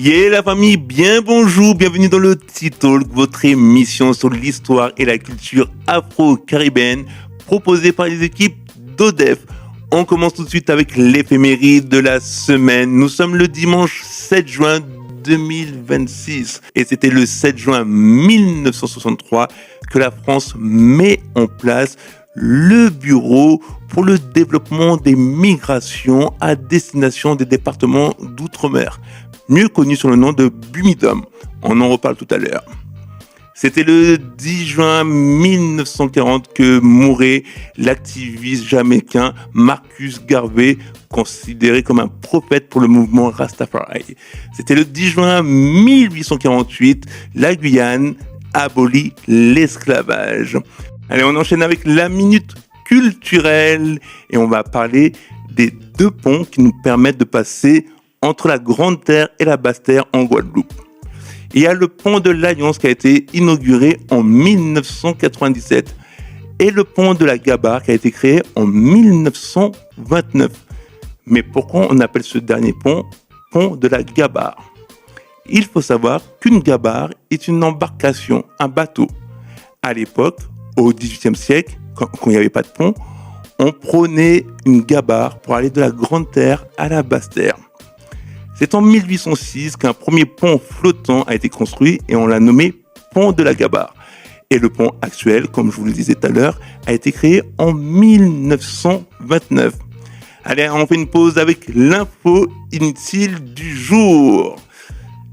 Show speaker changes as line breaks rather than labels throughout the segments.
Yeah la famille, bien bonjour, bienvenue dans le T-Talk, votre émission sur l'histoire et la culture afro-caribéenne proposée par les équipes d'ODEF. On commence tout de suite avec l'éphéméride de la semaine. Nous sommes le dimanche 7 juin 2026 et c'était le 7 juin 1963 que la France met en place le Bureau pour le développement des migrations à destination des départements d'outre-mer, mieux connu sous le nom de BUMIDOM. On en reparle tout à l'heure. C'était le 10 juin 1940 que mourait l'activiste jamaïcain Marcus Garvey, considéré comme un prophète pour le mouvement Rastafari. C'était le 10 juin 1848, la Guyane abolit l'esclavage. Allez, on enchaîne avec la minute culturelle et on va parler des deux ponts qui nous permettent de passer entre la Grande Terre et la Basse Terre en Guadeloupe. Il y a le pont de l'Alliance qui a été inauguré en 1997 et le pont de la Gabarre qui a été créé en 1929. Mais pourquoi on appelle ce dernier pont de la Gabarre ? Il faut savoir qu'une gabarre est une embarcation, un bateau. À l'époque, au XVIIIe siècle, quand il n'y avait pas de pont, on prenait une gabarre pour aller de la Grande Terre à la Basse Terre. C'est en 1806 qu'un premier pont flottant a été construit et on l'a nommé pont de la Gabarre. Et le pont actuel, comme je vous le disais tout à l'heure, a été créé en 1929. Allez, on fait une pause avec l'info inutile du jour.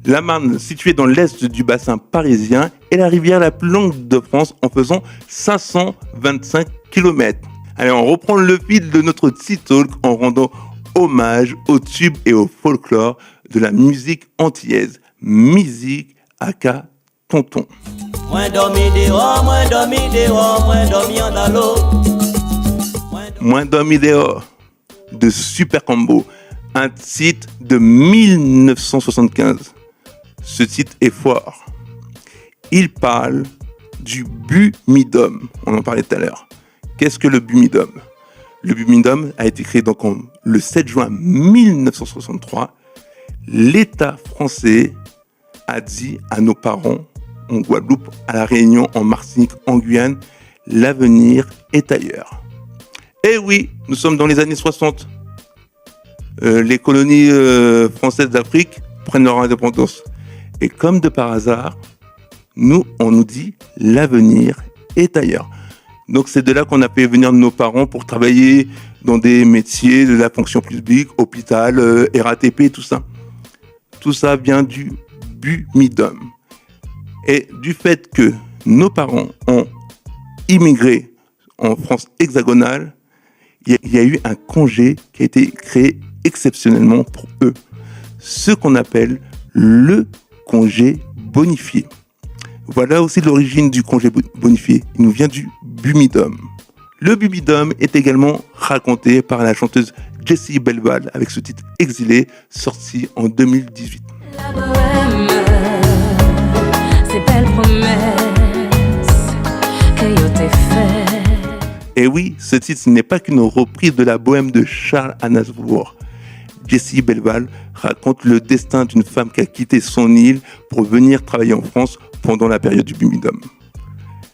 La Marne, située dans l'est du bassin parisien, est la rivière la plus longue de France en faisant 525 km. Allez, on reprend le fil de notre T-Talk en rendant hommage au tube et au folklore de la musique antillaise. Musique aka tonton. Moins dormi dehors, moins dormi dehors, moins dormi en dalo. Moins dormi dehors de Super Combo, un titre de 1975. Ce titre est fort. Il parle du BUMIDOM. On en parlait tout à l'heure. Qu'est-ce que le BUMIDOM ? Le BUMIDOM a été créé donc le 7 juin 1963. L'État français a dit à nos parents en Guadeloupe, à La Réunion, en Martinique, en Guyane, l'avenir est ailleurs. Eh oui, nous sommes dans les années 60. Les colonies françaises d'Afrique prennent leur indépendance. Et comme de par hasard, on nous dit l'avenir est ailleurs. Donc c'est de là qu'on a fait venir nos parents pour travailler dans des métiers de la fonction publique, hôpital, RATP, tout ça. Tout ça vient du BUMIDOM. Et du fait que nos parents ont immigré en France hexagonale, il y a eu un congé qui a été créé exceptionnellement pour eux. Ce qu'on appelle le congé bonifié. Voilà aussi l'origine du congé bonifié. Il nous vient du BUMIDOM. Le BUMIDOM est également raconté par la chanteuse Jessie Belval avec ce titre Exilé, sorti en 2018. La bohème, ces belles promesses que yo t'ai fait. Et oui, ce titre n'est pas qu'une reprise de la bohème de Charles Aznavour. Jessie Belval raconte le destin d'une femme qui a quitté son île pour venir travailler en France pendant la période du BUMIDOM.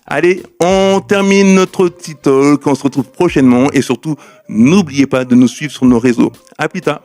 Allez, on termine notre T-Talk, on se retrouve prochainement et surtout, n'oubliez pas de nous suivre sur nos réseaux. À plus tard.